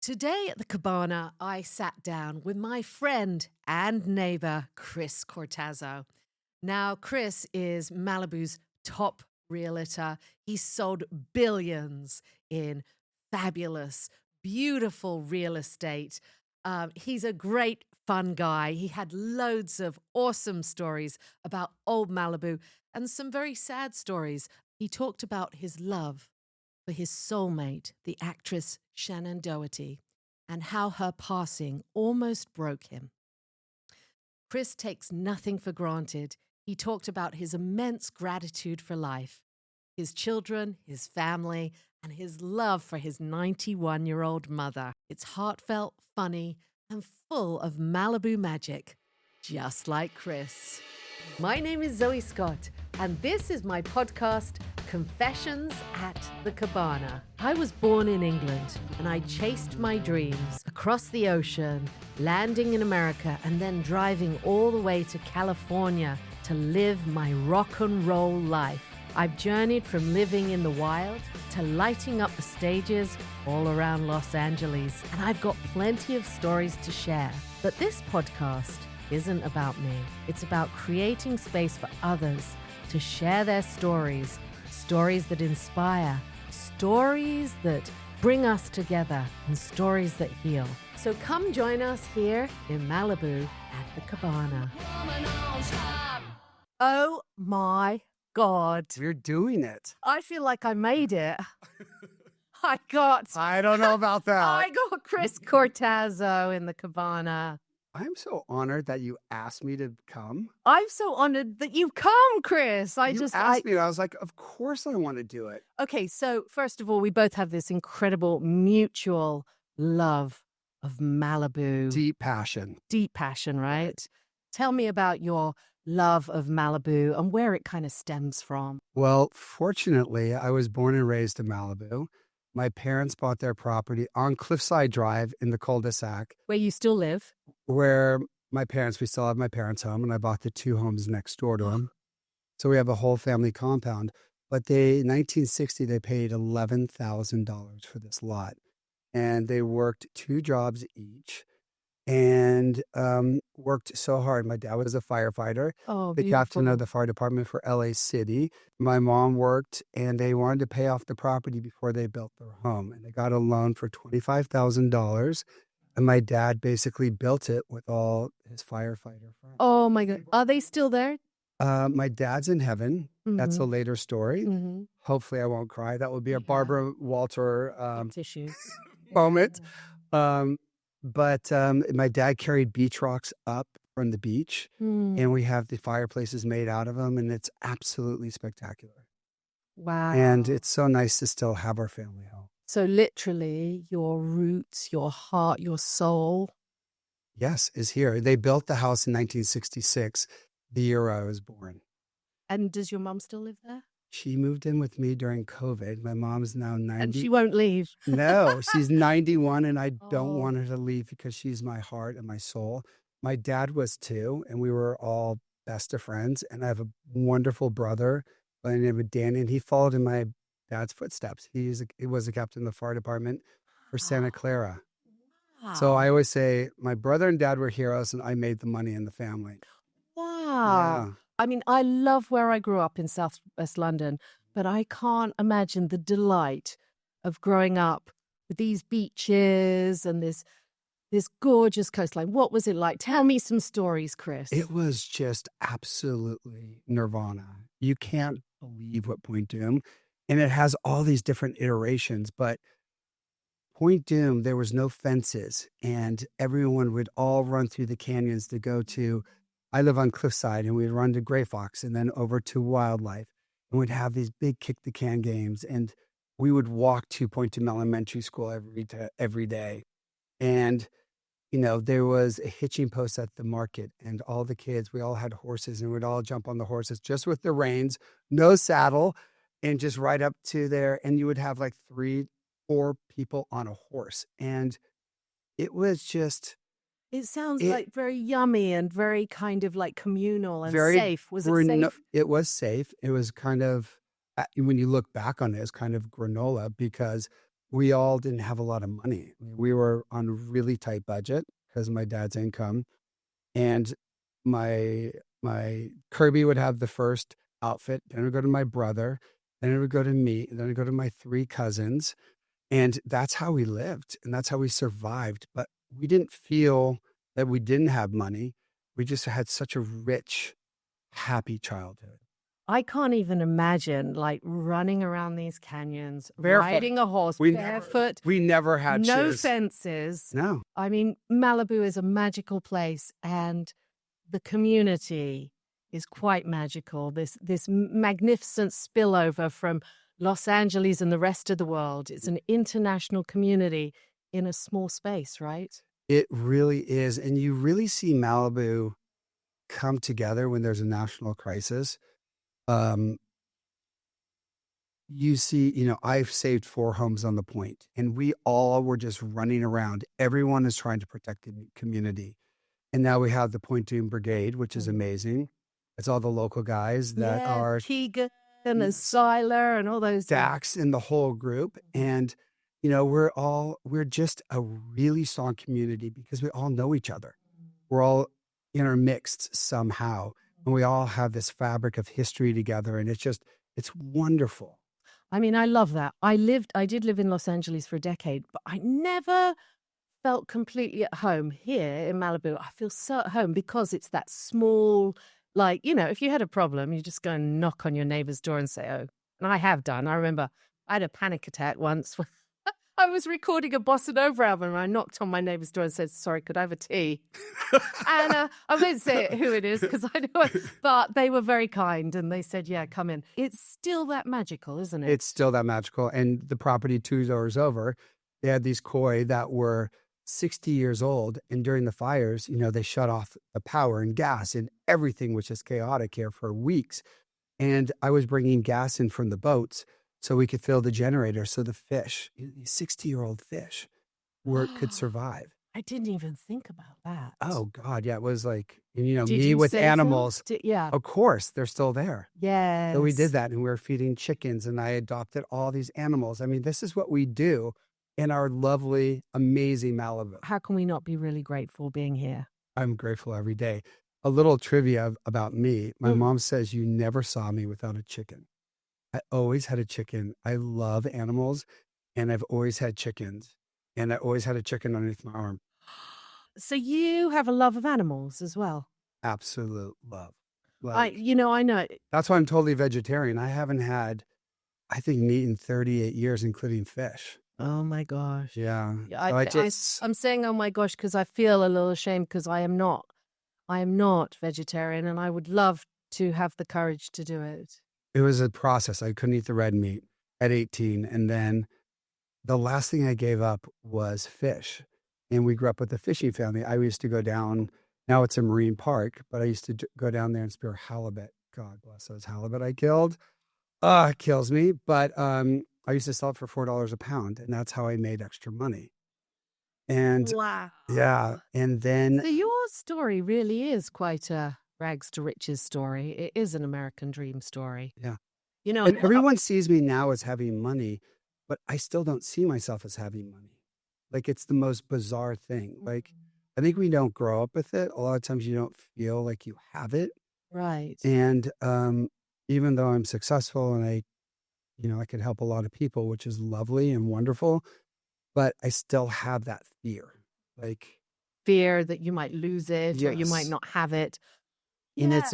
Today at the Cabana, I sat down with my friend and neighbor, Chris Cortazzo. Now, Chris is Malibu's top realtor. He's sold billions in fabulous, beautiful real estate. He's a great, fun guy. He had loads of awesome stories about old Malibu and some very sad stories. He talked about his love for his soulmate, the actress Shannen Doherty, and how her passing almost broke him. Chris takes nothing for granted. He talked about his immense gratitude for life, his children, his family, and his love for his 91-year-old mother. It's heartfelt, funny, and full of Malibu magic, just like Chris. My name is Zoe Scott, and this is my podcast, Confessions at the Cabana. I was born in England, and I chased my dreams across the ocean, landing in America, and then driving all the way to California to live my rock and roll life. I've journeyed from living in the wild to lighting up the stages all around Los Angeles, and I've got plenty of stories to share. But this podcast isn't about me. It's about creating space for others to share their stories, stories that inspire, stories that bring us together, and stories that heal. So come join us here in Malibu at the Cabana. Oh my God. You're doing it. I feel like I made it. I don't know about that. I got Chris Cortazzo in the Cabana. I'm so honored that you asked me to come. I'm so honored that you've come, Chris. You asked me, I was like, of course I want to do it. Okay, so first of all, we both have this incredible mutual love of Malibu. Deep passion. Deep passion, right? Tell me about your love of Malibu and where it kind of stems from. Well, fortunately, I was born and raised in Malibu. My parents bought their property on Cliffside Drive in the cul-de-sac. Where you still live? Where we still have my parents' home, and I bought the two homes next door to them. So we have a whole family compound. But in 1960, they paid $11,000 for this lot. And they worked two jobs each and worked so hard. My dad was a firefighter, the captain of the fire department for LA City. My mom worked, and they wanted to pay off the property before they built their home. And they got a loan for $25,000. And my dad basically built it with all his firefighter friends. Oh my God. Are they still there? My dad's in heaven. Mm-hmm. That's a later story. Mm-hmm. Hopefully I won't cry. That will be a Barbara Walter tissues moment. But my dad carried beach rocks up from the beach, and we have the fireplaces made out of them, and it's absolutely spectacular. Wow. And it's so nice to still have our family home. So literally your roots, your heart, your soul. Yes, is here. They built the house in 1966, the year I was born. And does your mom still live there? She moved in with me during COVID. My mom's now 90. And she won't leave. No, she's 91, and I don't want her to leave because she's my heart and my soul. My dad was too, and we were all best of friends. And I have a wonderful brother by the name of Danny, and he followed in my dad's footsteps. He was a captain of the fire department for Santa Clara. Wow. So I always say my brother and dad were heroes, and I made the money in the family. Wow. Yeah. I mean, I love where I grew up in Southwest London, but I can't imagine the delight of growing up with these beaches and this gorgeous coastline. What was it like? Tell me some stories, Chris. It was just absolutely nirvana. You can't believe what Point Doom, and it has all these different iterations, but Point Doom, there was no fences, and everyone would all run through the canyons to go to, I live on Cliffside, and we'd run to Gray Fox and then over to Wildlife, and we'd have these big kick the can games, and we would walk to Point Doom Elementary School every day. And, there was a hitching post at the market, and all the kids, we all had horses, and we'd all jump on the horses just with the reins, no saddle, and just ride up to there. And you would have like 3-4 people on a horse. And it was just... It sounds like very yummy and very kind of like communal and safe. Was it safe? It was safe. It was kind of, when you look back on it, it's kind of granola because we all didn't have a lot of money. We were on a really tight budget because of my dad's income. And my my Kirby would have the first outfit, then it would go to my brother, then it would go to me, and then it would go to my 3 cousins, and that's how we lived, and that's how we survived, but we didn't feel that we didn't have money. We just had such a rich, happy childhood. I can't even imagine like running around these canyons, Barefoot. riding a horse We barefoot, we never had no shoes. fences. No. I mean, Malibu is a magical place, and the community is quite magical. This magnificent spillover from Los Angeles and the rest of the world. It's an international community in a small space, right? It really is, and you really see Malibu come together when there's a national crisis. Um, you see, I've saved 4 homes on the point, and we all were just running around. Everyone is trying to protect the community. And now we have the Point Doom Brigade, which is amazing. It's all the local guys that are Keegan and Siler and all those. Dax and the whole group. And, we're just a really strong community because we all know each other. We're all intermixed somehow. And we all have this fabric of history together. And it's wonderful. I mean, I love that. I did live in Los Angeles for a decade, but I never felt completely at home here in Malibu. I feel so at home because it's that small, like, if you had a problem, you just go and knock on your neighbor's door and say, oh, and I have done. I remember I had a panic attack once when I was recording a bossa nova album and I knocked on my neighbor's door and said, sorry, could I have a tea? And I won't say who it is because I know it, but they were very kind and they said, yeah, come in. It's still that magical, isn't it? It's still that magical. And the property 2 doors over, they had these koi that were 60 years old. And during the fires, they shut off the power and gas and everything was just chaotic here for weeks. And I was bringing gas in from the boats so we could fill the generator. So the fish, these 60-year-old fish, could survive. I didn't even think about that. Oh, God. Yeah. It was like, Did me you with save animals. them? Yeah. Of course, they're still there. Yes. So we did that and we were feeding chickens and I adopted all these animals. I mean, this is what we do in our lovely, amazing Malibu. How can we not be really grateful being here? I'm grateful every day. A little trivia about me. My mom says you never saw me without a chicken. I always had a chicken. I love animals and I've always had chickens. And I always had a chicken underneath my arm. So you have a love of animals as well? Absolute love. I know. That's why I'm totally vegetarian. I haven't had, I think, meat in 38 years, including fish. Oh my gosh. Yeah. I'm saying, oh my gosh, because I feel a little ashamed because I am not vegetarian and I would love to have the courage to do it. It was a process. I couldn't eat the red meat at 18. And then the last thing I gave up was fish. And we grew up with a fishing family. I used to go down, now it's a marine park, but I used to go down there and spear halibut. God bless those halibut I killed. It kills me. But I used to sell it for $4 a pound. And that's how I made extra money. And wow. Yeah. And then. So your story really is quite a rags to riches story. It is an American dream story. Yeah. And everyone sees me now as having money, but I still don't see myself as having money. Like, it's the most bizarre thing. Like, I think we don't grow up with it. A lot of times you don't feel like you have it. Right. And even though I'm successful and I could help a lot of people, which is lovely and wonderful, but I still have that fear. Like, fear that you might lose it or you might Yes. not have it. And it's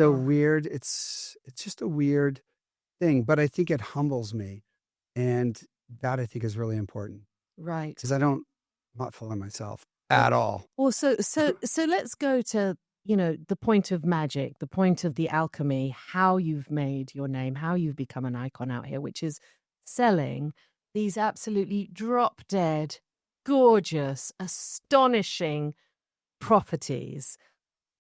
just a weird thing, but I think it humbles me. And that I think is really important Right. because I'm not full of myself at all. Well, so let's go to, the point of magic, the point of the alchemy, how you've made your name, how you've become an icon out here, which is selling these absolutely drop dead, gorgeous, astonishing properties.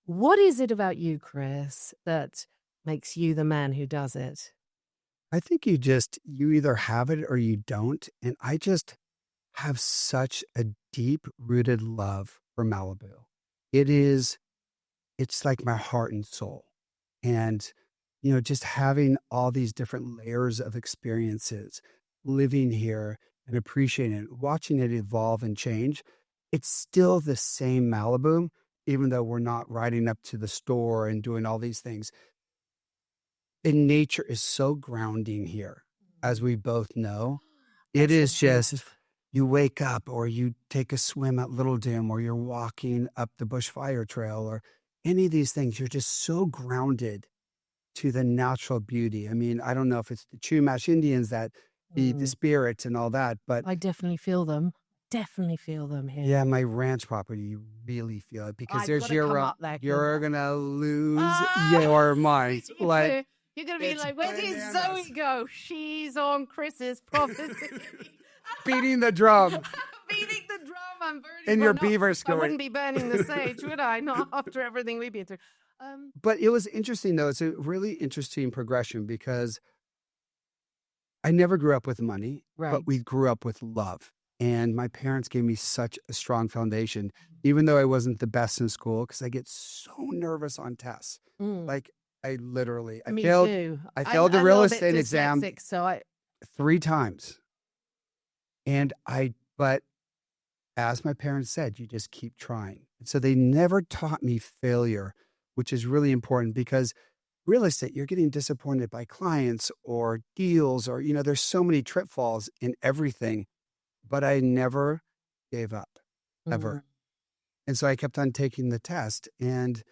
What is it about you, Chris, that makes you the man who does it? I think you either have it or you don't. And I just have such a deep rooted love for Malibu. It's like my heart and soul. And, just having all these different layers of experiences, living here and appreciating it, watching it evolve and change. It's still the same Malibu, even though we're not riding up to the store and doing all these things. And nature is so grounding here, as we both know. It That's the is just, truth. you wake up or you take a swim at Little Dim or you're walking up the Bushfire Trail or any of these things. You're just so grounded to the natural beauty. I mean, I don't know if it's the Chumash Indians that feed the Mm. spirits and all that, but I definitely feel them. Definitely feel them here. yeah, my ranch property, you really feel it because I've there's gotta come your, up there, 'cause you're gonna lose Ah! your mind. You Like, do. You're gonna be it's like, "Where did Zoe bananas. go? She's on Chris's prophecy." Beating the drum Beating the drum, I'm burning. and Well, your no, beavers I going. wouldn't be burning the sage, would I? Not after everything we've been through. But it was interesting, though. It's a really interesting progression because I never grew up with money, Right. but we grew up with love. And my parents gave me such a strong foundation, even though I wasn't the best in school, because I get so nervous on tests. Mm. Like, I literally, I Me failed, too. I failed the I'm a real little bit estate exam dyslexic, so I 3 times. And but as my parents said, you just keep trying. So they never taught me failure, which is really important because real estate, you're getting disappointed by clients or deals, or, there's so many trip falls in everything, but I never gave up ever. Mm. And so I kept on taking the test, and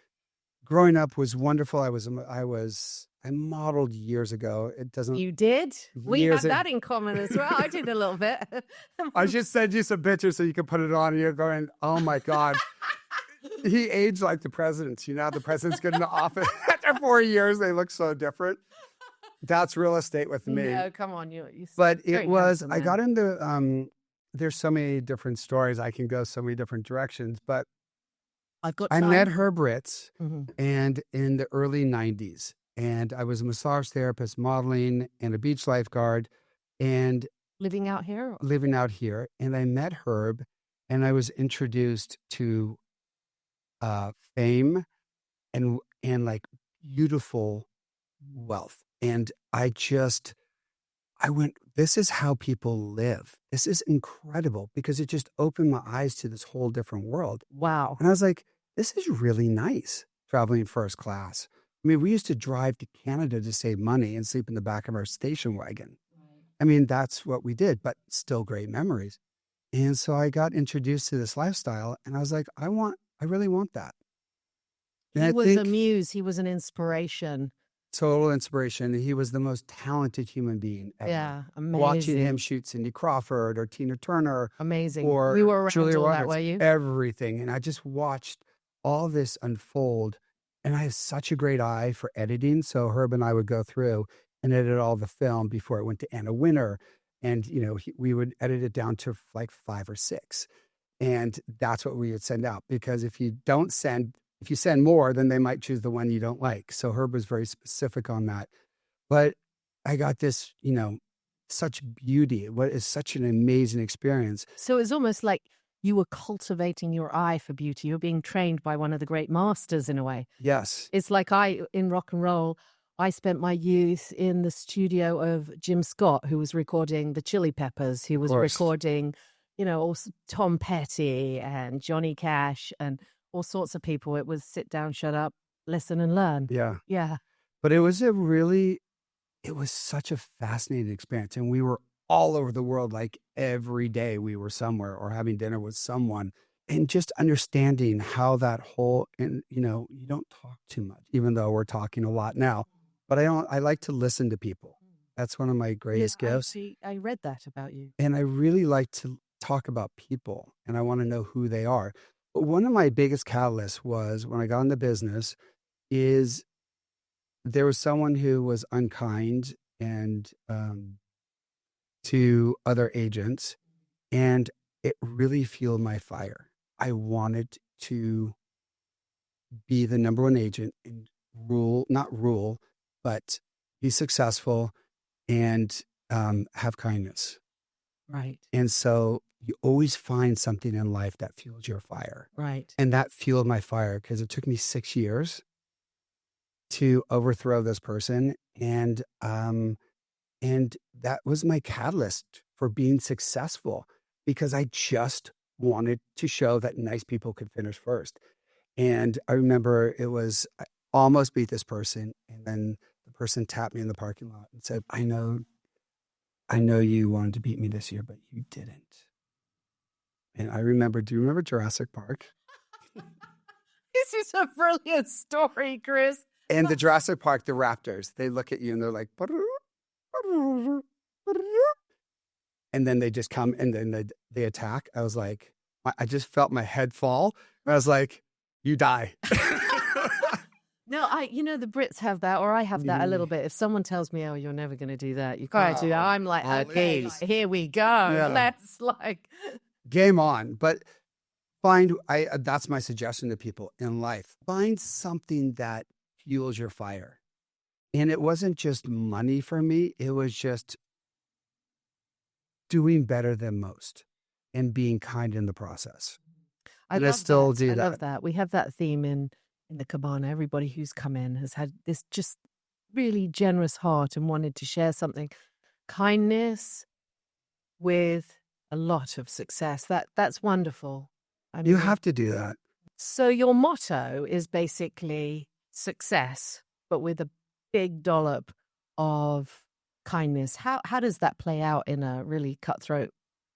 growing up was wonderful. I modeled years ago. It doesn't, You did? We years, have that in common as well. I did a little bit. I should send you some pictures so you can put it on, and you're going, oh my God. He aged like the presidents. The presidents get into office after 4 years, they look so different. That's real estate with me. No, come on, you. But it very was, handsome I man. got into, there's so many different stories. I can go so many different directions, but I've got I time. met Herb Ritz Mhm. and in the early 90s, and I was a massage therapist, modeling, and a beach lifeguard, and Living out here? living out here. And I met Herb, and I was introduced to fame and like beautiful wealth. And I went, this is how people live. This is incredible, because it just opened my eyes to this whole different world. Wow. And I was like, this is really nice, traveling first class. I mean, we used to drive to Canada to save money and sleep in the back of our station wagon. I mean, that's what we did, but still great memories. And so I got introduced to this lifestyle, and I was like, I really want that. And He I was a think muse. He was an inspiration. total inspiration. He was the most talented human being ever. Yeah, Watching him amazing. shoot Cindy Crawford or Tina Turner Amazing. or You were around Julia all that, Roberts, were you? everything. And I just watched all this unfold. And I have such a great eye for editing. So Herb and I would go through and edit all the film before it went to Anna Winter. And, we would edit it down to like 5 or 6. And that's what we would send out, because if you send more, then they might choose the one you don't like. So Herb was very specific on that. But I got this, such beauty. What is such an amazing experience. So it's almost like you were cultivating your eye for beauty. You're being trained by one of the great masters in a way. Yes. It's like in rock and roll, I spent my youth in the studio of Jim Scott, who was recording the Chili Peppers, who was course. recording, also Tom Petty and Johnny Cash and all sorts of people. It was sit down, shut up, listen and learn. Yeah. Yeah. But it was such a fascinating experience. And we were all over the world. Like every day we were somewhere or having dinner with someone, and just understanding how that whole, and you don't talk too much, even though we're talking a lot now, but I like to listen to people. That's one of my greatest gifts. I read that about you. And I really like to talk about people, and I want to know who they are. But one of my biggest catalysts was when I got into business is there was someone who was unkind and to other agents, and it really fueled my fire. I wanted to be the number one agent and not rule, but be successful and have kindness. Right. And so you always find something in life that fuels your fire. Right. And that fueled my fire, because it took me 6 years to overthrow this person. And that was my catalyst for being successful because I just wanted to show that nice people could finish first. And I remember I almost beat this person. And then the person tapped me in the parking lot and said, I know you wanted to beat me this year, but you didn't. And I remember, do you remember Jurassic Park? This is a brilliant story, Chris. In the Jurassic Park, the raptors, they look at you and they're like, and then they just come and then they attack. I was like, I just felt my head fall. I was like, you die. No, the Brits have that, or I have that a little bit. If someone tells me, "Oh, you're never going to do that," you can't do that. I'm like, okay, here we go. Yeah. Let's game on. But that's my suggestion to people in life. Find something that fuels your fire. And it wasn't just money for me. It was just doing better than most and being kind in the process. I still do that. I love that. We have that theme in the Cabana. Everybody who's come in has had this just really generous heart and wanted to share something. Kindness with a lot of success. That's wonderful. You have to do that. So your motto is basically success, but with a big dollop of kindness. How does that play out in a really cutthroat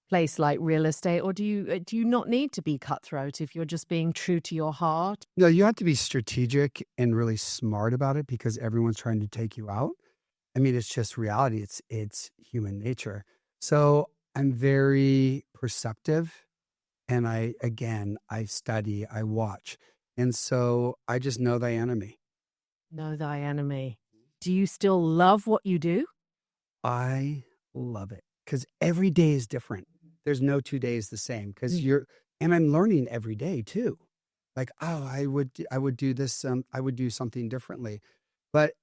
place like real estate, or do you not need to be cutthroat if you're just being true to your heart? No, you have to be strategic and really smart about it because everyone's trying to take you out. I mean, it's just reality. It's human nature. So I'm very perceptive, and I study, I watch, and so I just know thy enemy. Know thy enemy. Do you still love what you do? I love it because every day is different. There's no 2 days the same because and I'm learning every day too. Like, I would do this. I would do something differently, but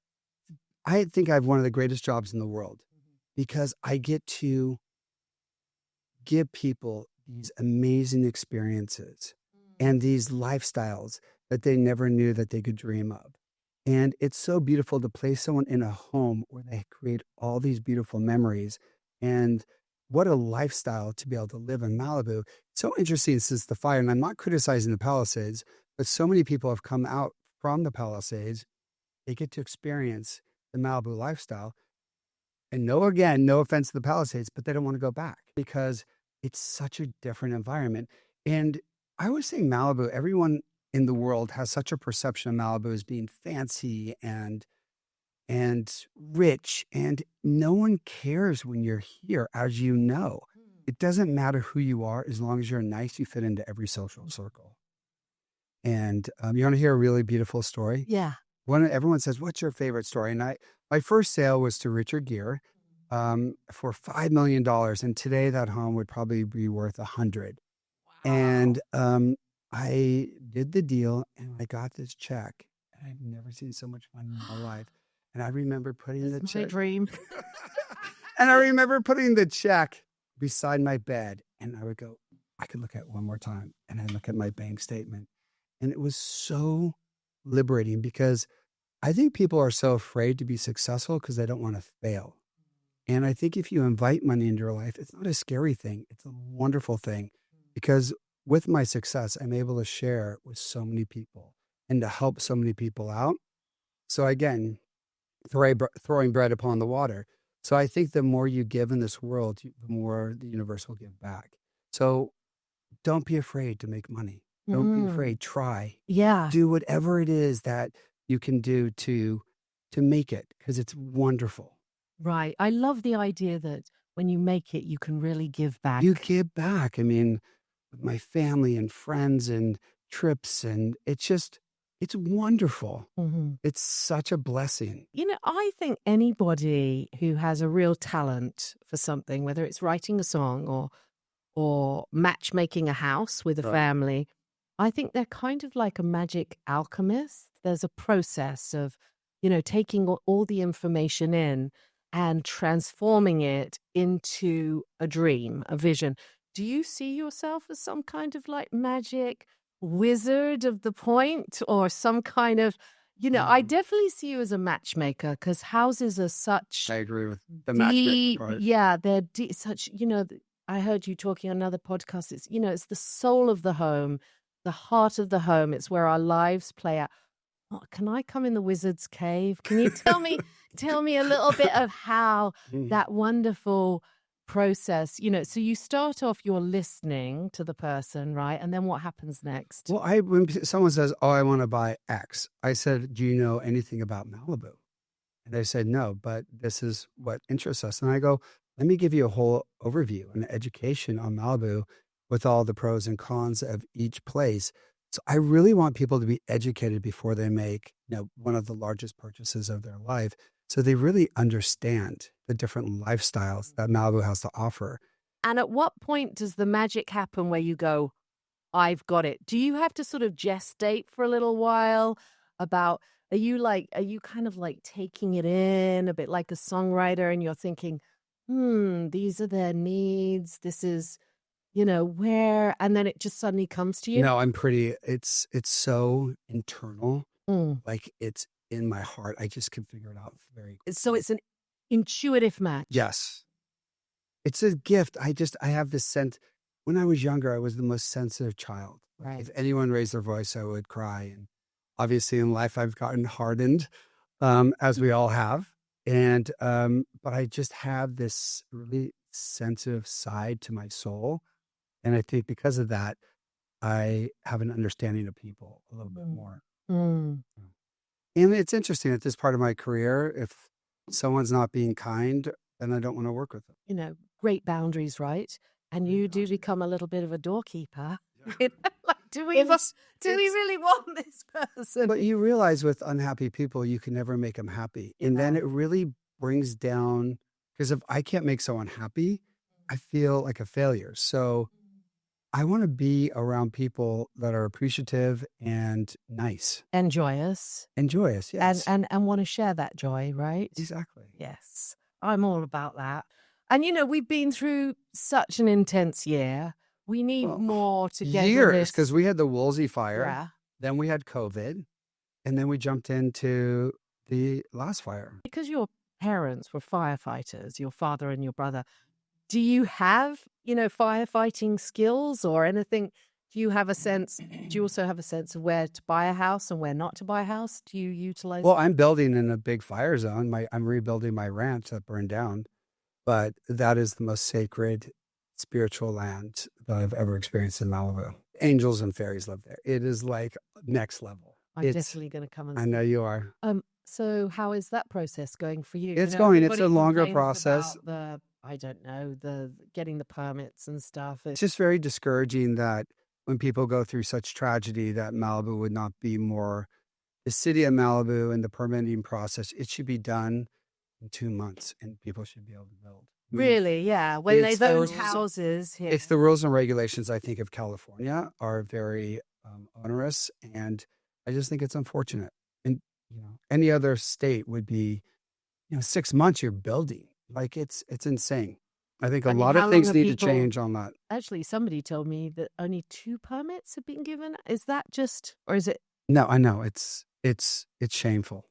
I think I have one of the greatest jobs in the world because I get to give people these amazing experiences and these lifestyles that they never knew that they could dream of. And it's so beautiful to place someone in a home where they create all these beautiful memories. And what a lifestyle to be able to live in Malibu. It's so interesting since the fire, and I'm not criticizing the Palisades, but so many people have come out from the Palisades. They get to experience the Malibu lifestyle. And no offense to the Palisades, but they don't want to go back because it's such a different environment. And I would say Malibu, everyone in the world has such a perception of Malibu as being fancy and rich, and no one cares when you're here, as you know. It doesn't matter who you are, as long as you're nice, you fit into every social circle. And you want to hear a really beautiful story? Yeah. Everyone says, what's your favorite story? And my first sale was to Richard Gere for $5 million. And today that home would probably be worth $100. Wow. And I did the deal and I got this check. And I've never seen so much money in my life. And I remember putting the check. My dream. And I remember putting the check beside my bed. And I would go, I could look at it one more time. And I look at my bank statement. And it was so liberating because I think people are so afraid to be successful because they don't want to fail. And I think if you invite money into your life, it's not a scary thing. It's a wonderful thing because with my success, I'm able to share with so many people and to help so many people out. So again, throwing bread upon the water. So I think the more you give in this world, the more the universe will give back. So don't be afraid to make money. Don't be afraid. Try. Yeah. Do whatever it is that you can do to make it because it's wonderful. Right. I love the idea that when you make it, you can really give back. You give back. I mean, with my family and friends and trips, and it's wonderful. Mm-hmm. It's such a blessing. I think anybody who has a real talent for something, whether it's writing a song or matchmaking a house with a family, I think they're kind of like a magic alchemist. There's a process of, taking all the information in and transforming it into a dream, a vision. Do you see yourself as some kind of like magic wizard of the point or some kind of, I definitely see you as a matchmaker because houses are such I agree with the matchmaking deep. part. Yeah, they're deep, such, I heard you talking on another podcast. It's the soul of the home, the heart of the home. It's where our lives play out. Oh, can I come in the wizard's cave? Can you tell me a little bit of how that wonderful process, so you start off, you're listening to the person, right? And then what happens next? Well, when someone says, "Oh, I want to buy X," I said, "Do you know anything about Malibu?" And they said, "No, but this is what interests us." And I go, "Let me give you a whole overview and education on Malibu with all the pros and cons of each place." So I really want people to be educated before they make, one of the largest purchases of their life. So they really understand the different lifestyles that Malibu has to offer. And at what point does the magic happen where you go, I've got it? Do you have to sort of gestate for a little while are you kind of like taking it in a bit like a songwriter and you're thinking, these are their needs. This is, where, and then it just suddenly comes to you? No, it's so internal. Like it's in my heart. I just can figure it out very quickly. So it's an intuitive match. Yes. It's a gift. I have this sense. When I was younger, I was the most sensitive child. Right. If anyone raised their voice, I would cry. And obviously in life, I've gotten hardened, as we all have. And, but I just have this really sensitive side to my soul. And I think because of that, I have an understanding of people a little bit more. And it's interesting at this part of my career, if someone's not being kind, then I don't want to work with them. Great boundaries, right? And you do become a little bit of a doorkeeper. Yeah. Like, do we really want this person? But you realize with unhappy people, you can never make them happy. And then it really brings down, because if I can't make someone happy, I feel like a failure. So I want to be around people that are appreciative and nice. And joyous. And joyous, yes. And want to share that joy, right? Exactly. Yes. I'm all about that. And we've been through such an intense year. We need more to get years, because we had the Woolsey fire, Yeah. then we had COVID, and then we jumped into the last fire. Because your parents were firefighters, your father and your brother, do you have, firefighting skills or anything? Do you also have a sense of where to buy a house and where not to buy a house? Do you utilize? Well, I'm building in a big fire zone. I'm rebuilding my ranch that burned down, but that is the most sacred spiritual land that I've ever experienced in Malibu. Angels and fairies live there. It is like next level. I'm definitely going to come and I know you are. So how is that process going for you? It's going. It's a longer process. I don't know, the getting the permits and stuff. It's just very discouraging that when people go through such tragedy that Malibu would not be more, the city of Malibu and the permitting process, it should be done in 2 months and people should be able to build. Really? Yeah. When they've owned houses here. It's the rules and regulations, I think, of California are very onerous. And I just think it's unfortunate. And, any other state would be, 6 months you're building. Like it's insane. I think a lot of things need to change on that. Actually, somebody told me that only 2 permits have been given. Is that just, or is it? No, I know it's shameful.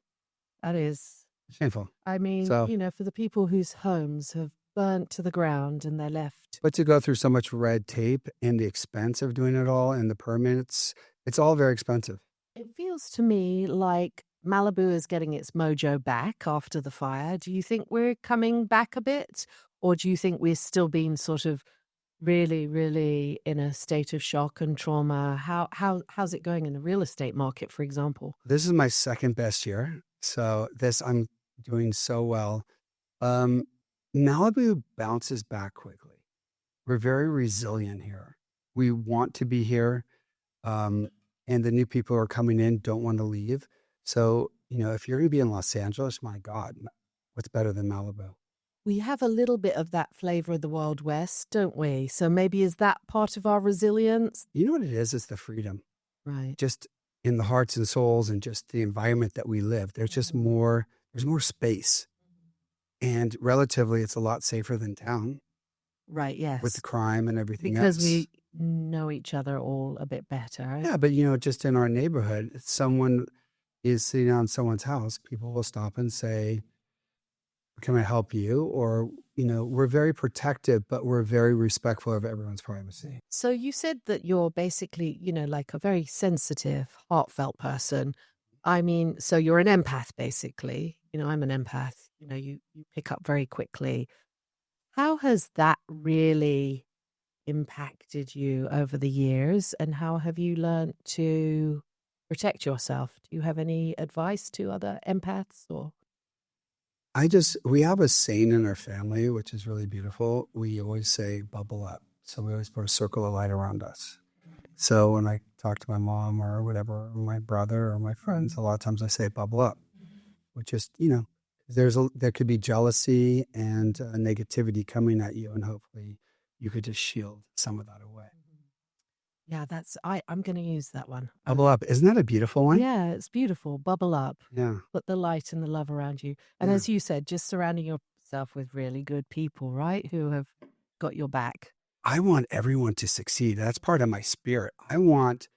That is shameful. I mean, for the people whose homes have burnt to the ground and they're left. But to go through so much red tape and the expense of doing it all and the permits, it's all very expensive. It feels to me like Malibu is getting its mojo back after the fire. Do you think we're coming back a bit? Or do you think we're still being sort of really, really in a state of shock and trauma? How's it going in the real estate market, for example? This is my second best year. So I'm doing so well. Malibu bounces back quickly. We're very resilient here. We want to be here. And the new people who are coming in don't want to leave. So, if you're going to be in Los Angeles, my God, what's better than Malibu? We have a little bit of that flavor of the Wild West, don't we? So maybe is that part of our resilience? You know what it is? It's the freedom. Right. Just in the hearts and souls and just the environment that we live. There's just there's more space. And relatively, it's a lot safer than town. Right, yes. With the crime and everything else. Because we know each other all a bit better. Yeah, but just in our neighborhood, someone is sitting on someone's house, people will stop and say, "Can I help you?" Or, we're very protective, but we're very respectful of everyone's privacy. So you said that you're basically, like a very sensitive, heartfelt person. I mean, so you're an empath, basically. I'm an empath. You pick up very quickly. How has that really impacted you over the years, and how have you learned to protect yourself? Do you have any advice to other empaths or? We have a saying in our family, which is really beautiful. We always say bubble up. So we always put a circle of light around us. So when I talk to my mom or whatever, or my brother or my friends, a lot of times I say bubble up, which is, there could be jealousy and negativity coming at you, and hopefully you could just shield some of that away. Yeah, I'm going to use that one. Bubble up. Isn't that a beautiful one? Yeah, it's beautiful. Bubble up. Yeah. Put the light and the love around you. And Yeah. as you said, just surrounding yourself with really good people, right? Who have got your back. I want everyone to succeed. That's part of my spirit. I want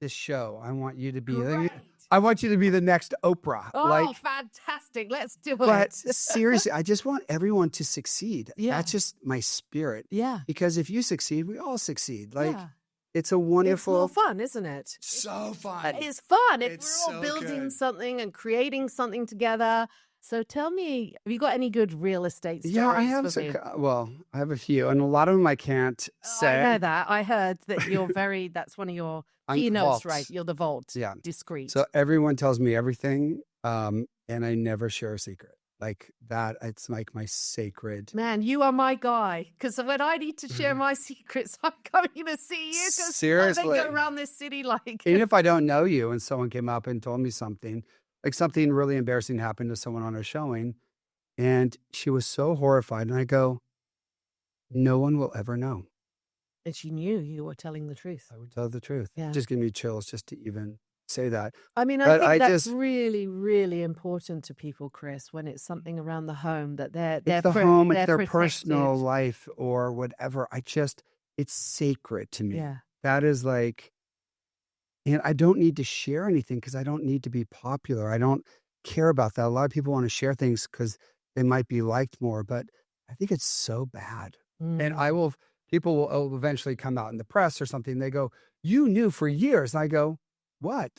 this show. I want you to be Great. I want you to be the next Oprah. Oh, fantastic. Let's do But it. seriously, I just want everyone to succeed. Yeah. That's just my spirit. Yeah. Because if you succeed, we all succeed. Yeah. It's a It's wonderful more fun, isn't it? so fun. It's fun. If It's we're all so building good. something and creating something together. So tell me, have you got any good real estate stories Yeah, I have for me? I have a few, and a lot of them I can't say. I know that. I heard that you're that's one of your keynotes, right? You're the vault. Yeah. Discreet. So everyone tells me everything, and I never share a secret. Like that, it's like my sacred. Man, you are my guy. Because when I need to share my secrets, I'm coming to see you. Seriously. They go around this city like. Even if I don't know you and someone came up and told me something, like something really embarrassing happened to someone on a showing, and she was so horrified. And I go, no one will ever know. And she knew you were telling the truth. I would tell the truth. Yeah. Just give me chills just to even say that. I mean, But I think that's really, really important to people, Chris, when it's something around the home that they're It's the home, it's they're their personal protected. life or whatever. It's sacred to me. Yeah. That is like, and I don't need to share anything because I don't need to be popular. I don't care about that. A lot of people want to share things because they might be liked more, but I think it's so bad. And people will eventually come out in the press or something. They go, you knew for years. And I go, what?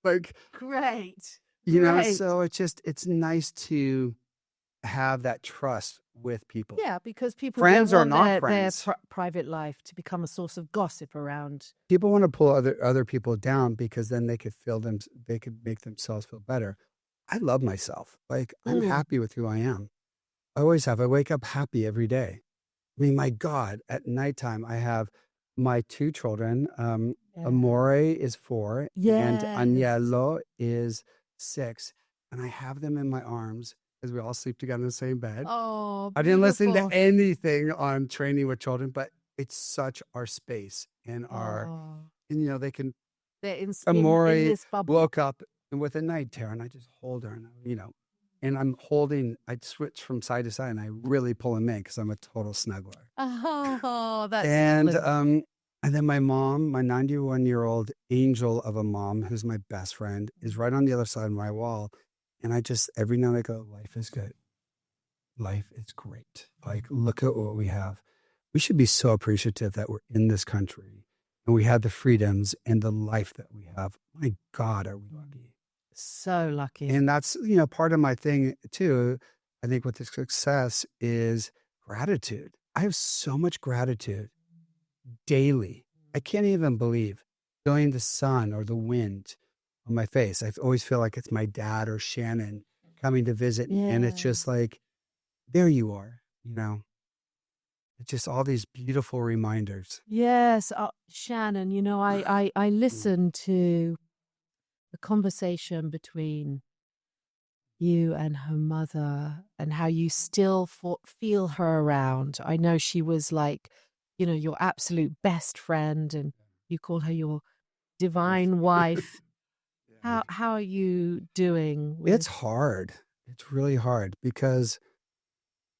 Like, Great. So it's nice to have that trust with people. Yeah, because people Friends don't are want not their friends. private life to become a source of gossip around. People want to pull other people down because then they could make themselves feel better. I love myself. Like, I'm happy with who I am. I always have. I wake up happy every day. I mean, my God, at nighttime, I have my two children. Amore is 4, and Agnello is 6. And I have them in my arms because we all sleep together in the same bed. Oh, I didn't listen to beautiful. anything on training with children, but it's such our space and they can. They're in Amore this bubble. woke up with a night terror, and I just hold her, and and I switch from side to side, and I really pull him in because I'm a total snuggler. Oh, that's And and then my mom, my 91-year-old angel of a mom, who's my best friend, is right on the other side of my wall. And I just, every night I go, life is good. Life is great. Like, look at what we have. We should be so appreciative that we're in this country and we have the freedoms and the life that we have. My God, are we lucky? So lucky. And that's, part of my thing too. I think with the success is gratitude. I have so much gratitude daily. I can't even believe feeling the sun or the wind on my face. I always feel like it's my dad or Shannen coming to visit. And it's just like, there you are, It's just all these beautiful reminders. Yes. Shannen, I listened to the conversation between you and her mother and how you still feel her around. I know she was like, your absolute best friend, and you call her your divine wife. How are you doing? It's hard. It's really hard because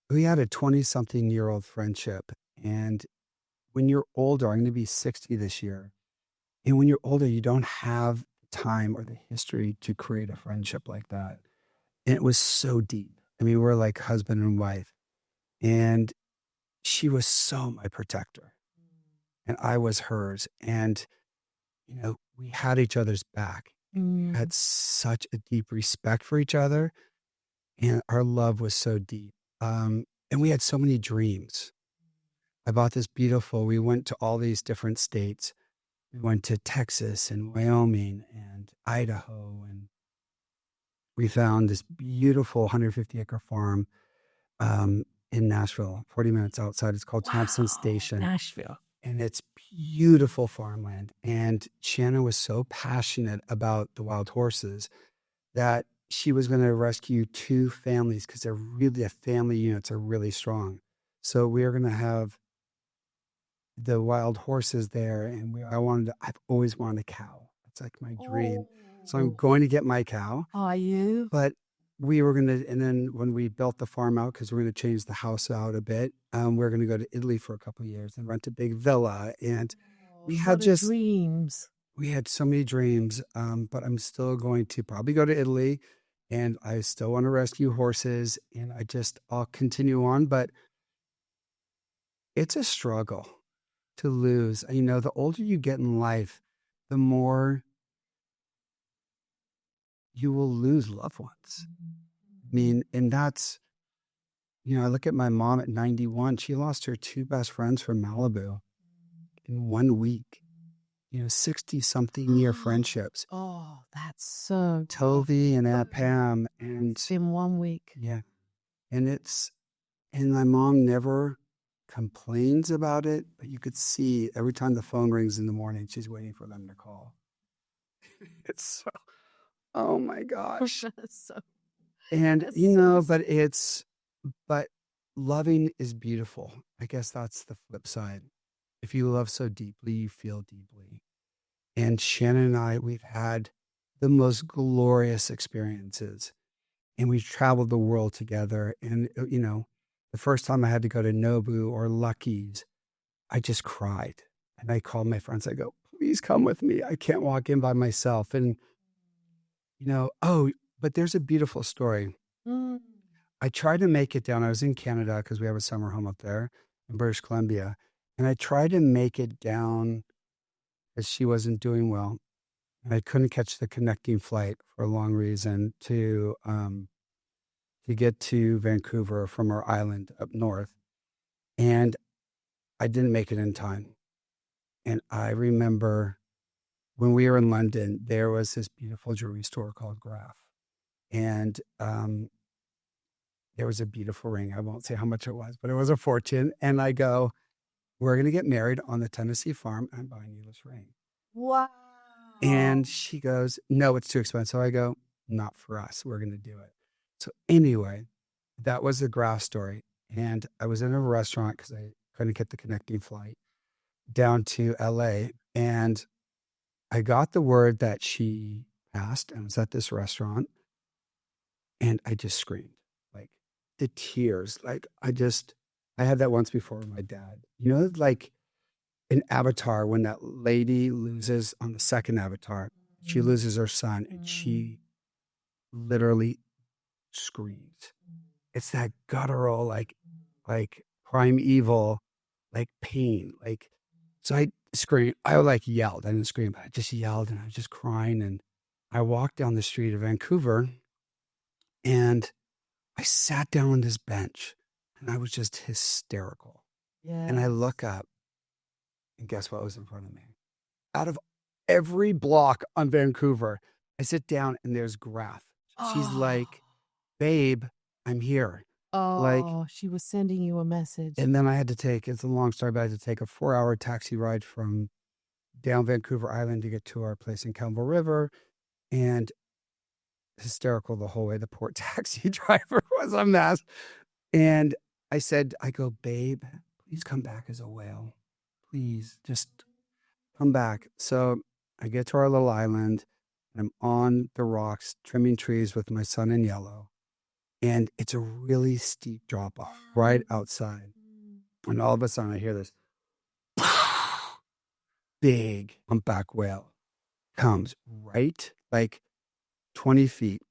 we had a 20-something-year-old friendship. And when you're older, I'm going to be 60 this year. And when you're older, you don't have the time or the history to create a friendship like that. And it was so deep. I mean, we're like husband and wife. And she was so my protector, and I was hers. And, we had each other's back. We had such a deep respect for each other, and our love was so deep. And we had so many dreams. I bought this we went to all these different states. We went to Texas and Wyoming and Idaho, and we found this beautiful 150-acre farm in Nashville, 40 minutes outside. It's called Thompson Station. Nashville. And it's beautiful farmland. And Shannon was so passionate about the wild horses that she was going to rescue 2 families because the family units are really strong. So we are going to have the wild horses there. And I've always wanted a cow. It's like my dream. So I'm going to get my cow. Are you? But we were going to, and then when we built the farm out, because we're going to change the house out a bit, we're going to go to Italy for a couple of years and rent a big villa. And we had dreams. We had so many dreams, but I'm still going to probably go to Italy, and I still want to rescue horses, and I'll continue on. But it's a struggle to lose. The older you get in life, the more you will lose loved ones. I mean, and that's, I look at my mom at 91. She lost her 2 best friends from Malibu in 1 week. 60-something year friendships. Oh, that's so Tovey and Aunt Pam. And it's in 1 week. Yeah. And my mom never complains about it, but you could see every time the phone rings in the morning, she's waiting for them to call. It's so, oh my gosh. But loving is beautiful. I guess that's the flip side. If you love so deeply, you feel deeply. And Shannon and I, we've had the most glorious experiences, and we've traveled the world together. And, the first time I had to go to Nobu or Lucky's, I just cried. And I called my friends. I go, please come with me. I can't walk in by myself. And, but there's a beautiful story. I tried to make it down. I was in Canada because we have a summer home up there in British Columbia. And I tried to make it down as she wasn't doing well. And I couldn't catch the connecting flight for a long reason to get to Vancouver from our island up north. And I didn't make it in time. And I remember when we were in London, there was this beautiful jewelry store called Graf. And there was a beautiful ring. I won't say how much it was, but it was a fortune. And I go, we're going to get married on the Tennessee farm. I'm buying you this ring. Wow. And she goes, no, it's too expensive. So I go, not for us. We're going to do it. So anyway, that was the Graf story. And I was in a restaurant because I couldn't get the connecting flight down to LA. And I got the word that she passed and was at this restaurant. And I just screamed, like the tears. Like I had that once before with my dad. Like in Avatar, when that lady loses on the second Avatar, she loses her son and she literally screams. It's that guttural, like primeval, like pain. So I screamed. I yelled. I didn't scream, but I just yelled and I was just crying. And I walked down the street of Vancouver and I sat down on this bench and I was just hysterical. Yeah. And I look up and guess what was in front of me? Out of every block on Vancouver, I sit down and there's Graf. She's like, babe, I'm here. Oh, she was sending you a message. And then it's a long story, but I had to take a 4-hour taxi ride from down Vancouver Island to get to our place in Campbell River. And hysterical the whole way. The poor taxi driver was a mess. And I go, babe, please come back as a whale. Please just come back. So I get to our little island. And I'm on the rocks, trimming trees with my son in yellow. And it's a really steep drop off right outside. And all of a sudden I hear this big humpback whale comes right, like 20 feet,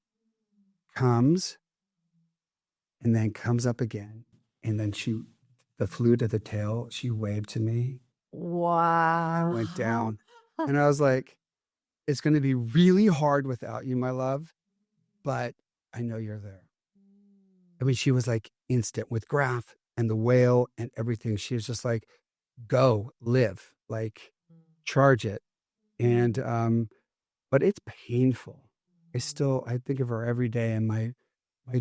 comes, and then comes up again. And then the flute of the tail, she waved to me. Wow. I went down. And I was like, it's going to be really hard without you, my love, but I know you're there. I mean, she was like instant with Graf and the whale and everything. She was just like, go, live, like charge it. And, but it's painful. I think of her every day. And my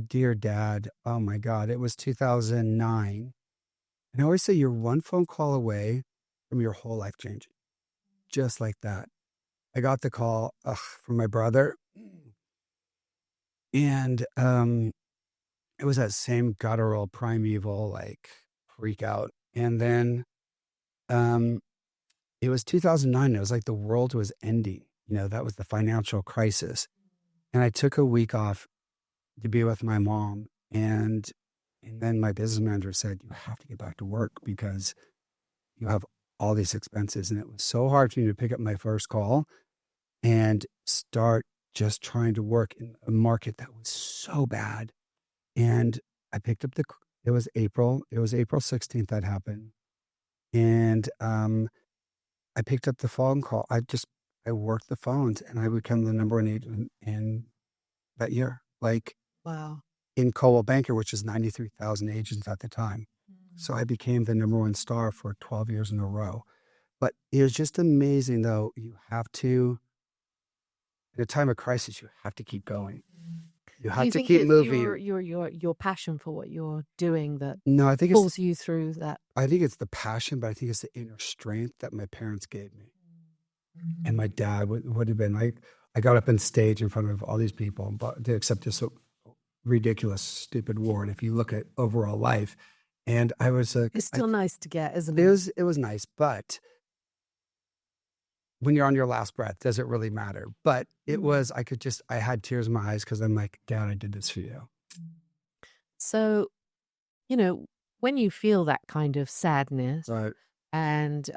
dear dad, oh my God, it was 2009. And I always say you're one phone call away from your whole life changing. Just like that. I got the call from my brother. And it was that same guttural, primeval, like freak out. And then it was 2009. It was like the world was ending. That was the financial crisis. And I took a week off to be with my mom. And then my business manager said, you have to get back to work because you have all these expenses. And it was so hard for me to pick up my first call and start just trying to work in a market that was so bad. And I picked up it was April 16th that happened. And I picked up the phone call. I worked the phones and I became the number one agent in that year. Like, wow. In Coldwell Banker, which is 93,000 agents at the time. So I became the number one star for 12 years in a row. But it was just amazing, though. You have to, in a time of crisis, you have to keep going. You have to keep moving. Your passion for what you're doing that No, I think pulls you through that. I think it's the passion, but I think it's the inner strength that my parents gave me. And my dad would have been like, I got up on stage in front of all these people, but to accept this ridiculous, stupid award. If you look at overall life, and I was it's still nice to get, isn't it? It was nice, but when you're on your last breath, does it really matter? But it was, I had tears in my eyes because I'm like, Dad, I did this for you. So, when you feel that kind of sadness Right. and,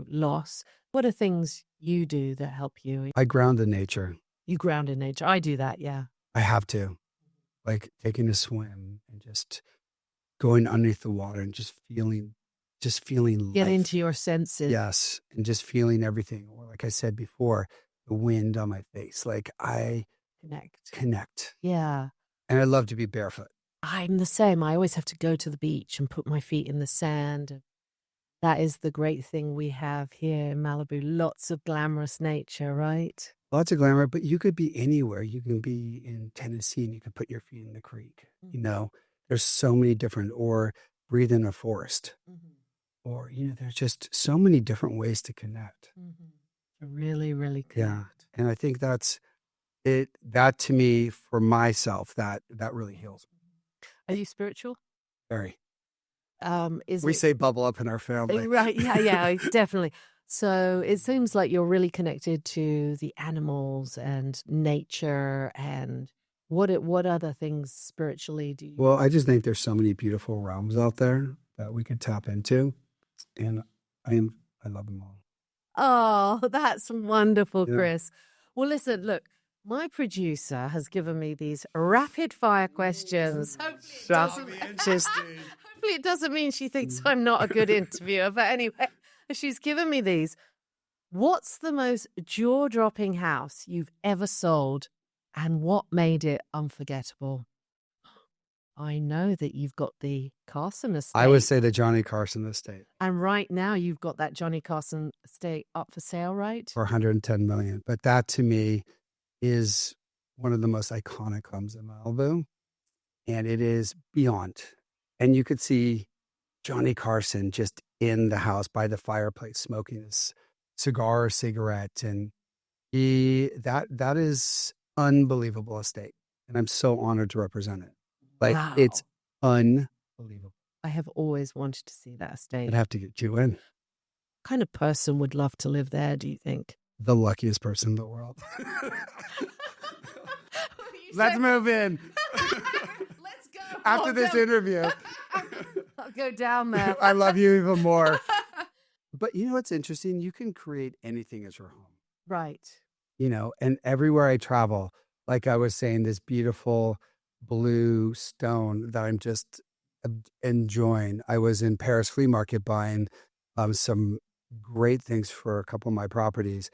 loss, what are things you do that help you? I ground in nature. You ground in nature. I do that, yeah. I have to. Like taking a swim and just going underneath the water and just feeling Get life. into your senses. Yes. And just feeling everything. Or like I said before, the wind on my face. Like I connect. Yeah. And I love to be barefoot. I'm the same. I always have to go to the beach and put my feet in the sand. That is the great thing we have here in Malibu. Lots of glamorous nature, right? Lots of glamour, but you could be anywhere. You can be in Tennessee and you could put your feet in the creek. There's so many different, or breathe in a forest. Or, there's just so many different ways to connect. Really, really connect. Yeah. And I think that's it. That to me, for myself, that really heals me. Are you spiritual? Very. We say bubble up in our family. Right. Yeah, definitely. So it seems like you're really connected to the animals and nature. And what other things spiritually do you? Well, I just think there's so many beautiful realms out there that we could tap into. And I love them all. Oh, that's wonderful, yeah. Chris. Well, listen, look, my producer has given me these rapid fire questions. Hopefully it doesn't mean she thinks I'm not a good interviewer, but anyway, she's given me these. What's the most jaw-dropping house you've ever sold, and what made it unforgettable? I know that you've got the Carson estate. I would say the Johnny Carson estate. And right now you've got that Johnny Carson estate up for sale, right? For $110 million. But that to me is one of the most iconic homes in Malibu. And it is beyond. And you could see Johnny Carson just in the house by the fireplace smoking his cigar or cigarette. And that is unbelievable estate. And I'm so honored to represent it. Like, wow. It's unbelievable. I have always wanted to see that estate. I'd have to get you in. What kind of person would love to live there, do you think? The luckiest person in the world. Let's move in. Let's go. After this interview. I'll go down there. I love you even more. But you know what's interesting? You can create anything as your home. Right. And everywhere I travel, like I was saying, this beautiful blue stone that I'm just enjoying. I was in Paris flea market buying some great things for a couple of my properties.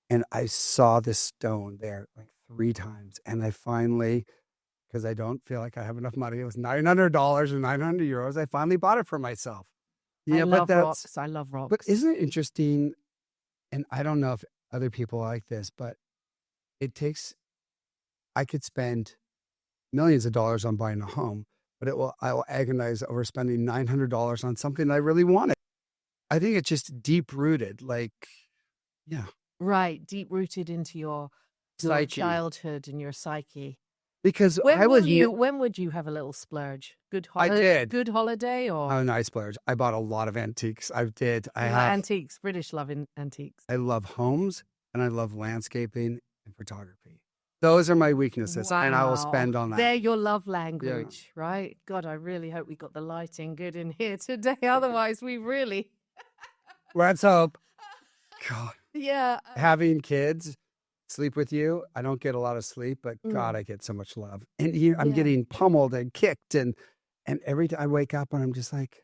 And I saw this stone there like 3 times. And I finally, because I don't feel like I have enough money, it was $900 or 900 euros. I finally bought it for myself. I Yeah, love rocks. I love but rocks. isn't it interesting? And I don't know if other people are like this, but I could spend millions of dollars on buying a home, but I will agonize over spending $900 on something I really wanted. I think it's just deep rooted, like, yeah, Right. Deep rooted into your psyche. childhood and your psyche. Because when would you have a little splurge? I did. Good holiday or Oh, nice splurge. I bought a lot of antiques. I did. antiques. British love antiques. I love homes and I love landscaping and photography. Those are my weaknesses, and I will spend on that. They're your love language, right? God, I really hope we got the lighting good in here today. Otherwise, we really. Let's hope. God. Yeah. Having kids sleep with you, I don't get a lot of sleep, but God, I get so much love. And I'm getting pummeled and kicked, and every time I wake up and I'm just like,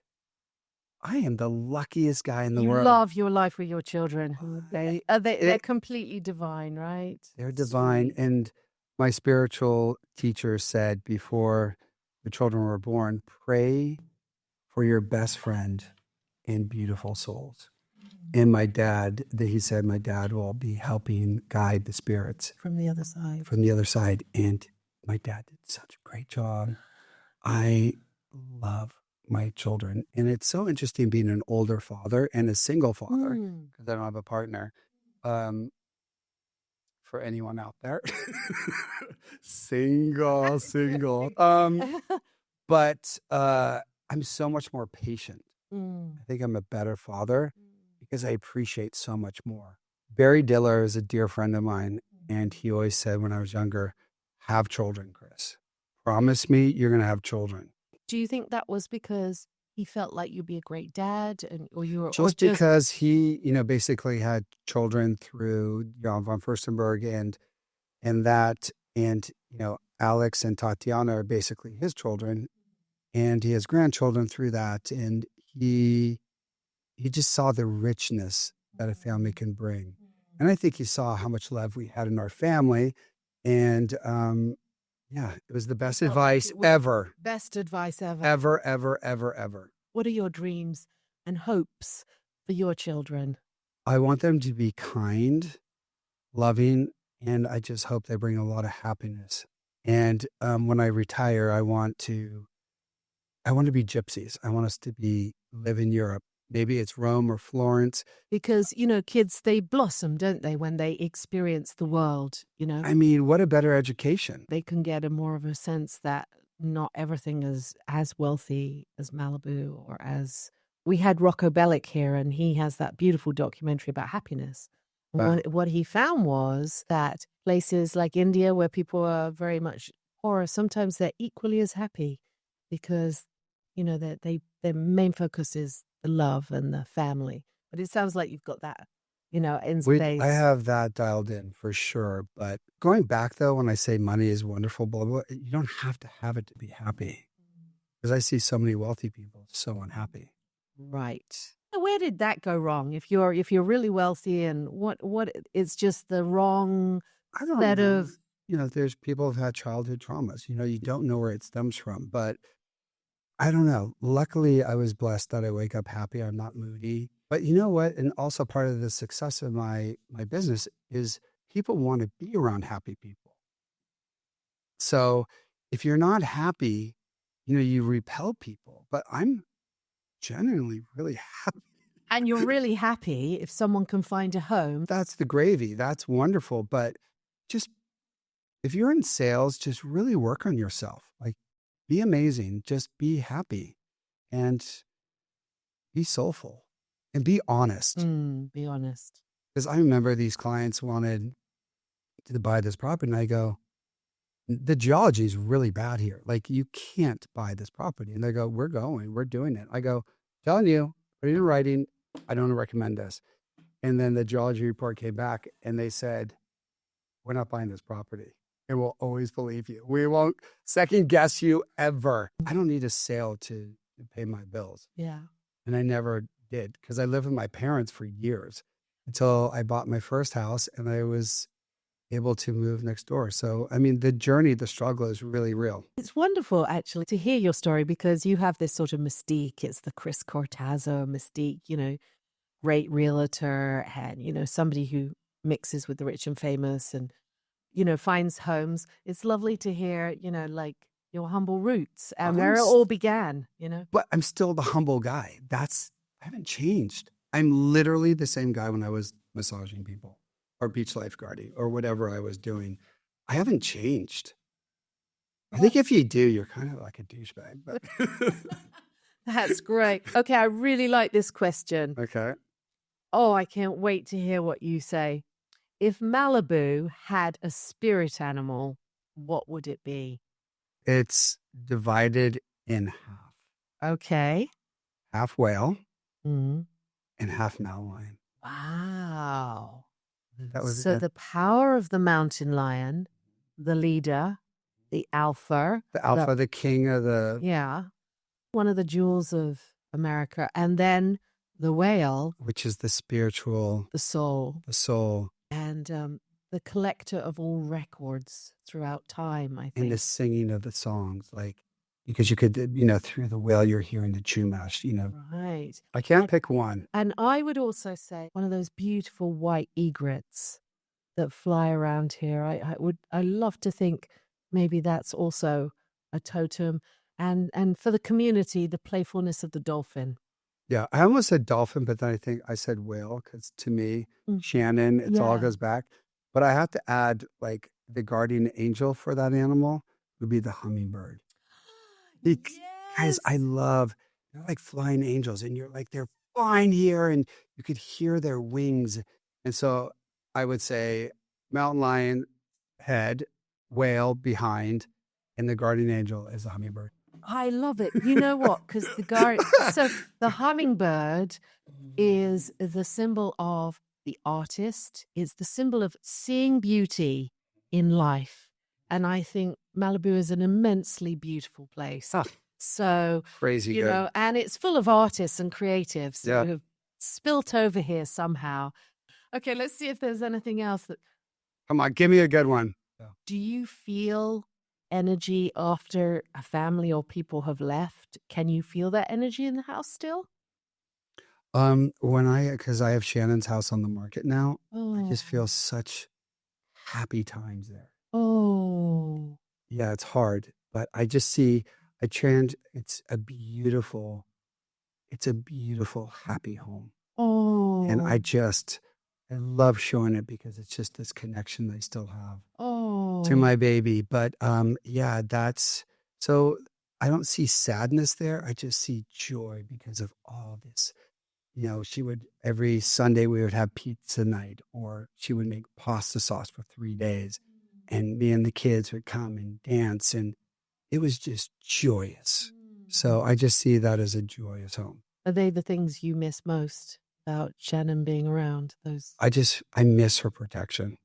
I am the luckiest guy in the world. You love your life with your children. They're completely divine, right? They're divine. Sweet. And my spiritual teacher said before the children were born, pray for your best friend and beautiful souls. And my dad will be helping guide the spirits from the other side. And my dad did such a great job. I love my children. And it's so interesting being an older father and a single father, because I don't have a partner. For anyone out there, single. But I'm so much more patient. I think I'm a better father because I appreciate so much more. Barry Diller is a dear friend of mine, and he always said when I was younger, have children, Chris. Promise me you're going to have children. Do you think that was because he felt like you'd be a great dad, just because he, basically had children through Jan von Furstenberg and Alex and Tatiana are basically his children, and he has grandchildren through that, and he just saw the richness that a family can bring, and I think he saw how much love we had in our family, and it was the best advice ever. Best advice ever. Ever. What are your dreams and hopes for your children? I want them to be kind, loving, and I just hope they bring a lot of happiness. And when I retire, I want to be gypsies. I want us to live in Europe. Maybe it's Rome or Florence. Because, kids, they blossom, don't they, when they experience the world, I mean, what a better education. They can get more of a sense that not everything is as wealthy as Malibu or as... We had Rocco Bellic here, and he has that beautiful documentary about happiness. What he found was that places like India, where people are very much poorer, sometimes they're equally as happy because, their main focus is the love and the family. But it sounds like you've got that, in space. I have that dialed in for sure. But going back, though, when I say money is wonderful, blah, blah, you don't have to have it to be happy. Because I see so many wealthy people so unhappy. Right. Where did that go wrong? If you're really wealthy, and what it's just the wrong set of... there's people who've had childhood traumas. You don't know where it stems from, but I don't know. Luckily, I was blessed that I wake up happy. I'm not moody. But you know what? And also part of the success of my business is people want to be around happy people. So if you're not happy, you repel people. But I'm genuinely really happy. And you're really happy if someone can find a home. That's the gravy. That's wonderful. But just, if you're in sales, just really work on yourself. Like, be amazing. Just be happy and be soulful and be honest. Be honest. Because I remember these clients wanted to buy this property, and I go, the geology is really bad here. Like, you can't buy this property. And they go, we're doing it. I go, telling you, put it in writing. I don't recommend this. And then the geology report came back and they said, we're not buying this property. And we'll always believe you. We won't second guess you ever. I don't need a sale to pay my bills. Yeah. And I never did because I lived with my parents for years until I bought my first house and I was able to move next door. So, I mean, the journey, the struggle is really real. It's wonderful, actually, to hear your story because you have this sort of mystique. It's the Chris Cortazzo mystique, you know, great realtor and, you know, somebody who mixes with the rich and famous and, you know, finds homes. It's lovely to hear, you know, like your humble roots and where it all began, you know. But I'm still the humble guy. I haven't changed. I'm literally the same guy when I was massaging people or beach lifeguarding or whatever I was doing. I haven't changed. I think if you do, you're kind of like a douchebag. But That's great. Okay, I really like this question. okay. Oh, I can't wait to hear what you say. If Malibu had a spirit animal, what would it be? It's divided in half. Okay. Half whale Mm. and half mountain lion. Wow. That was So the power of the mountain lion, the leader, the alpha. the king of the... Yeah. One of the jewels of America. And then the whale. Which is the spiritual... The soul. The soul. And the collector of all records throughout time, I think. And the singing of the songs, like, because you could, you know, through the whale, you're hearing the chumash, you know. Right. I can't pick one. And I would also say one of those beautiful white egrets that fly around here. I love to think maybe that's also a totem. And for the community, the playfulness of the dolphin. Yeah, I almost said dolphin, but then I think I said whale because to me, Shannen, it all goes back. But I have to add, like, the guardian angel for that animal would be the hummingbird. Guys, I love, they're like flying angels and you're like, they're flying here and you could hear their wings. And so I would say mountain lion head, whale behind, and the guardian angel is a hummingbird. I love it. You know what? Because so the hummingbird is the symbol of the artist. It's the symbol of seeing beauty in life. And I think Malibu is an immensely beautiful place. So, crazy you good. know, and it's full of artists and creatives who have spilt over here somehow. Okay, let's see if there's anything else that... Come on, give me a good one. Do you feel energy after a family or people have left? Can you feel that energy in the house still? Because I have Shannen's house on the market now, I just feel such happy times there. Oh. Yeah, it's hard, but I just see it's a beautiful, happy home. Oh. And I love showing it because it's just this connection they still have to my baby. But yeah, so I don't see sadness there. I just see joy because of all this. You know, every Sunday we would have pizza night, or she would make pasta sauce for 3 days. And me and the kids would come and dance, and it was just joyous. So I just see that as a joyous home. Are they the things you miss most about Shannen being around? I miss her protection.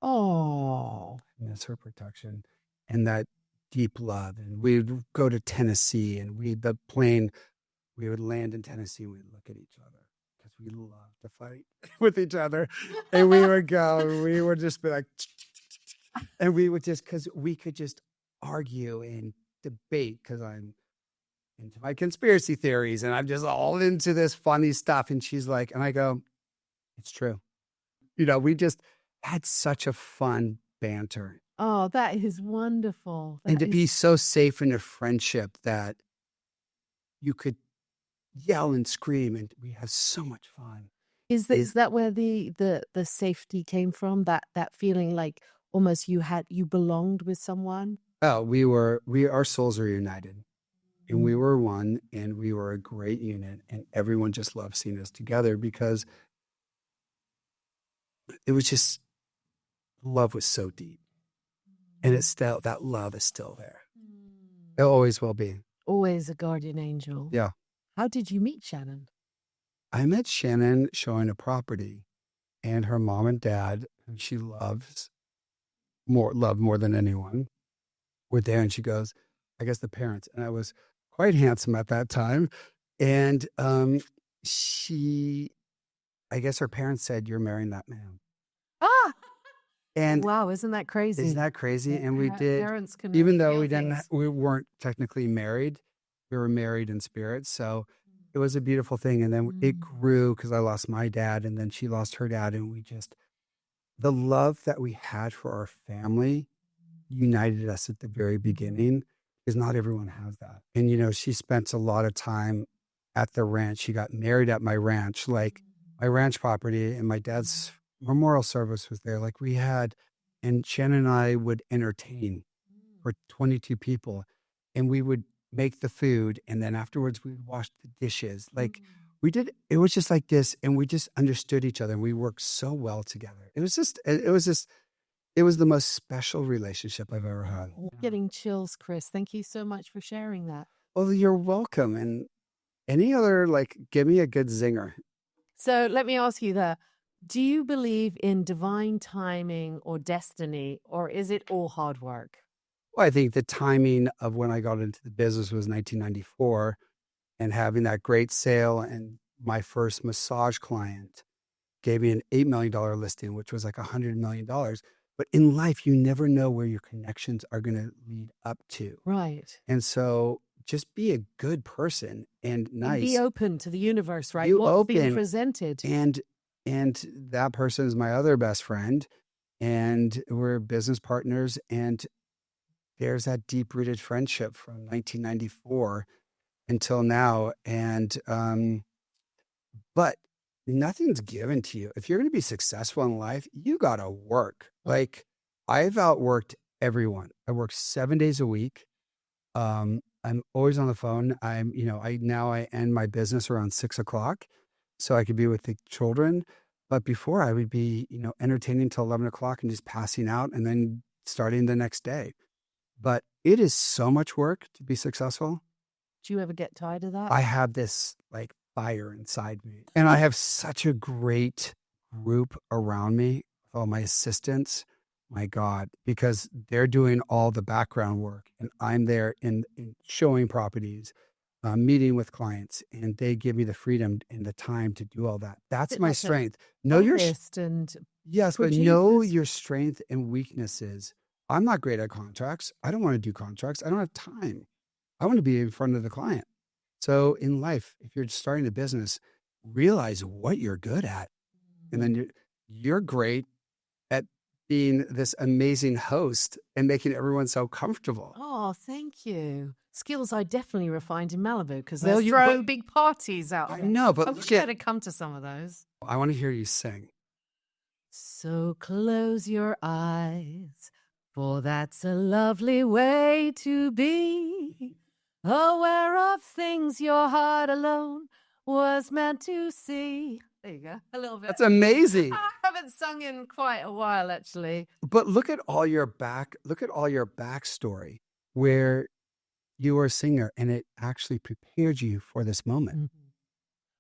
Oh. I miss her protection and that deep love. And we'd go to Tennessee, and we would land in Tennessee and we'd look at each other because we love to fight with each other. And we would just be like, and we would because we could just argue and debate because I'm into my conspiracy theories and I'm just all into this funny stuff. And she's like, and I go, it's true. You know, we just had such a fun banter. Oh, that is wonderful. And to be so safe in a friendship that you could yell and scream, and we have so much fun. Is that where the safety came from? That feeling like almost you belonged with someone? Oh, our souls are united, and we were one, and we were a great unit, and everyone just loved seeing us together because it was just, love was so deep, and that love is still there. It always will be. Always a guardian angel. Yeah. How did you meet Shannen? I met Shannen showing a property, and her mom and dad, who she loved more than anyone, were there. And she goes, I guess the parents, and I was quite handsome at that time. And I guess her parents said, "You're marrying that man." Ah, And wow, isn't that crazy? isn't that crazy? And we did, Parents can even though reveal things. we weren't technically married, we were married in spirit. So it was a beautiful thing. And then it grew because I lost my dad, and then she lost her dad. And the love that we had for our family united us at the very beginning, because not everyone has that. And, she spent a lot of time at the ranch. She got married at my ranch, like my ranch property, and my dad's memorial service was there. Like and Shannon and I would entertain for 22 people, and we would make the food. And then afterwards we would wash the dishes. Like it was just like this. And we just understood each other, and we worked so well together. It was the most special relationship I've ever had. Getting chills, Chris. Thank you so much for sharing that. Well, you're welcome. And any other, give me a good zinger. So let me ask you that. Do you believe in divine timing or destiny, or is it all hard work? Well, I think the timing of when I got into the business was 1994, and having that great sale, and my first massage client gave me an $8 million listing, which was like $100 million. But in life, you never know where your connections are going to lead up to. Right. And so just be a good person and nice. Be open to the universe, right? What's being presented. And that person is my other best friend, and we're business partners. And there's that deep-rooted friendship from 1994 until now. And but nothing's given to you. If you're going to be successful in life, you got to work. Like, I've outworked everyone. I work 7 days a week. I'm always on the phone. I end my business around 6:00, so I could be with the children. But before, I would be, entertaining till 11:00 and just passing out, and then starting the next day. But it is so much work to be successful. Do you ever get tired of that? I have this fire inside me, and I have such a great group around me, all my assistants. My God, because they're doing all the background work, and I'm there in showing properties, meeting with clients, and they give me the freedom and the time to do all that. That's my strength. Know your yes, but know your strength and weaknesses. I'm not great at contracts. I don't want to do contracts. I don't have time. I want to be in front of the client. So in life, if you're starting a business, realize what you're good at, and then you're great at being this amazing host and making everyone so comfortable. Oh, thank you. Skills I definitely refined in Malibu, because they're throwing big parties out. I know, but I wish I had come to some of those. I want to hear you sing. So close your eyes, for that's a lovely way to be, aware of things your heart alone was meant to see. There you go. A little bit. That's amazing. I haven't sung in quite a while, actually. But look at all your backstory, where you were a singer, and it actually prepared you for this moment.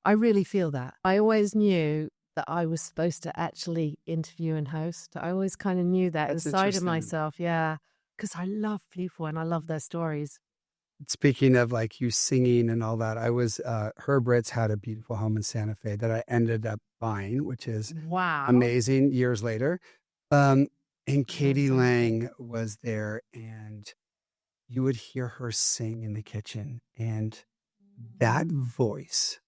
I really feel that. I always knew that I was supposed to actually interview and host. I always kind of knew that inside of myself. Yeah. Because I love people and I love their stories. Speaking of you singing and all that, I was, Herb Ritz had a beautiful home in Santa Fe that I ended up buying, which is amazing years later. And Katie Lang was there, and you would hear her sing in the kitchen. And that voice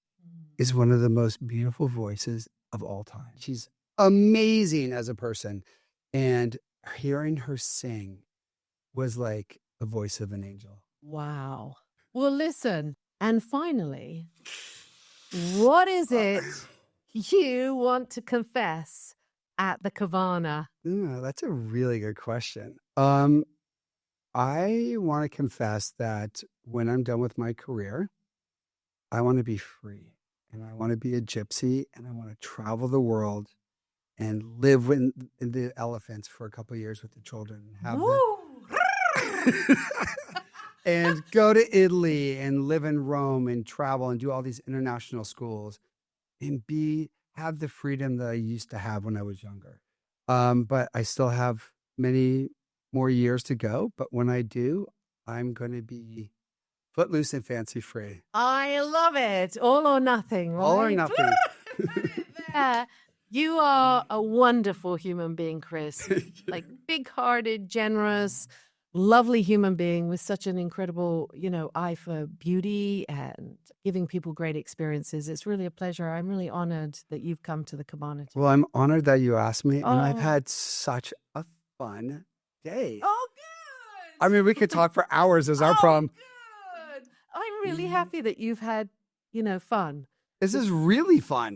is one of the most beautiful voices of all time. She's amazing as a person. And hearing her sing was like the voice of an angel. Wow. Well, listen. And finally, what is it you want to confess at the Cabana? Ooh, that's a really good question. I want to confess that when I'm done with my career, I want to be free, and I want to be a gypsy, and I want to travel the world and live in the elephants for a couple of years with the children. And go to Italy and live in Rome and travel and do all these international schools and have the freedom that I used to have when I was younger. But I still have many more years to go. But when I do, I'm going to be footloose and fancy free. I love it. All or nothing, All or right? nothing. Yeah. You are a wonderful human being, Chris. Like big-hearted, generous, lovely human being with such an incredible, eye for beauty and giving people great experiences. It's really a pleasure. I'm really honored that you've come to the Cabana today. Well, I'm honored that you asked me, and I've Oh. had such a fun day. Oh, good. I mean, we could talk for hours is our problem. Good. I'm really happy that you've had, fun. This is really fun.